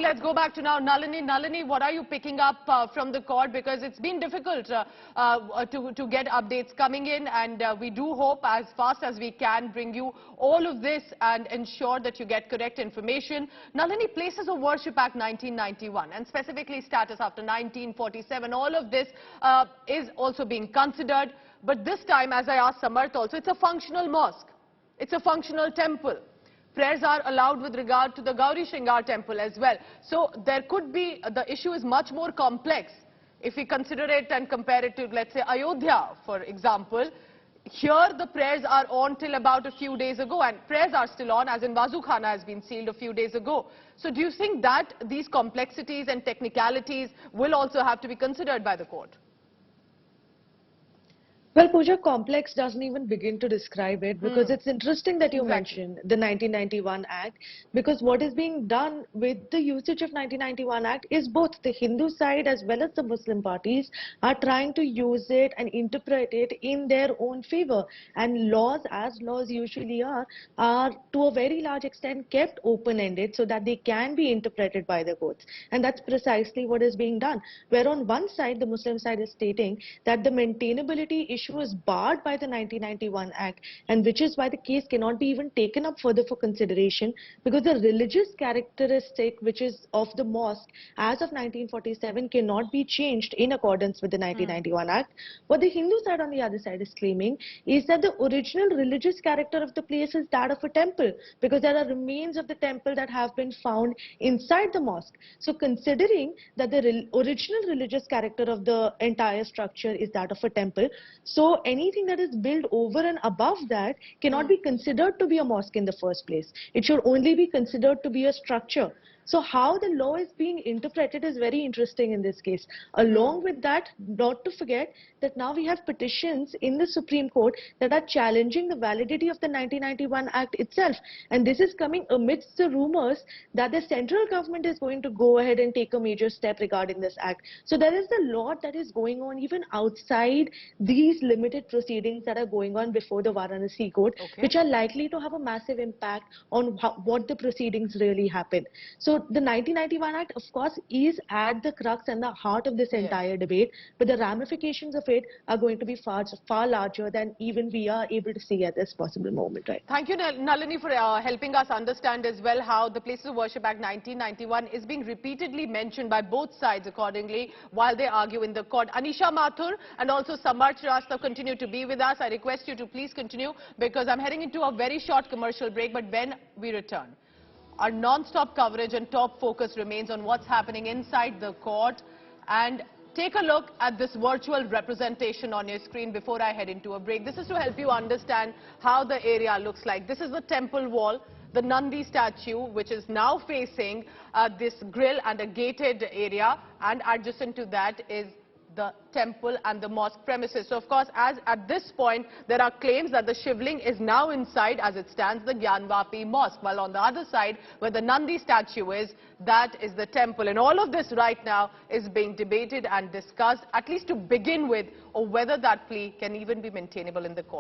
let's go back to now Nalini. Nalini, what are you picking up from the court? Because it's been difficult to get updates coming in, and we do hope as fast as we can bring you all of this and ensure that you get correct information. Nalini, Places of Worship Act 1991 and specifically status after 1947, all of this is also being considered. But this time, as I asked Samarth also, it's a functional mosque. It's a functional temple. Prayers are allowed with regard to the Gauri-Shringar temple as well. So there could be, the issue is much more complex. If we consider it and compare it to, let's say, Ayodhya, for example, here the prayers are on till about a few days ago, and prayers are still on, as in Wazu Khana has been sealed a few days ago. So do you think that these complexities and technicalities will also have to be considered by the court? Well, Pooja, complex doesn't even begin to describe it, because it's interesting that you mentioned the 1991 Act, because what is being done with the usage of 1991 Act is both the Hindu side as well as the Muslim parties are trying to use it and interpret it in their own favor. And laws, as laws usually are to a very large extent kept open-ended so that they can be interpreted by the courts. And that's precisely what is being done. Where on one side, the Muslim side is stating that the maintainability issue was barred by the 1991 Act, and which is why the case cannot be even taken up further for consideration, because the religious characteristic which is of the mosque as of 1947 cannot be changed in accordance with the 1991 Act. What the Hindu side on the other side is claiming is that the original religious character of the place is that of a temple, because there are remains of the temple that have been found inside the mosque. So considering that the original religious character of the entire structure is that of a temple, so anything that is built over and above that cannot be considered to be a mosque in the first place. It should only be considered to be a structure. So how the law is being interpreted is very interesting in this case. Along with that, not to forget that now we have petitions in the Supreme Court that are challenging the validity of the 1991 Act itself. And this is coming amidst the rumors that the central government is going to go ahead and take a major step regarding this act. So there is a lot that is going on even outside these limited proceedings that are going on before the Varanasi court, which are likely to have a massive impact on what the proceedings really happen. So the 1991 Act, of course, is at the crux and the heart of this entire debate, but the ramifications of it are going to be far larger than even we are able to see at this possible moment. Right? Thank you, Nalini, for helping us understand as well how the Places of Worship Act 1991 is being repeatedly mentioned by both sides accordingly while they argue in the court. Anisha Mathur and also Samarth Shrestha continue to be with us. I request you to please continue, because I'm heading into a very short commercial break, but when we return, our non-stop coverage and top focus remains on what's happening inside the court. And take a look at this virtual representation on your screen before I head into a break. This is to help you understand how the area looks like. This is the temple wall, the Nandi statue, which is now facing this grill and a gated area, and adjacent to that is the temple and the mosque premises. So of course, as at this point, there are claims that the shivling is now inside, as it stands, the Gyanvapi Mosque, while on the other side, where the Nandi statue is, that is the temple. And all of this right now is being debated and discussed, at least to begin with, or whether that plea can even be maintainable in the court.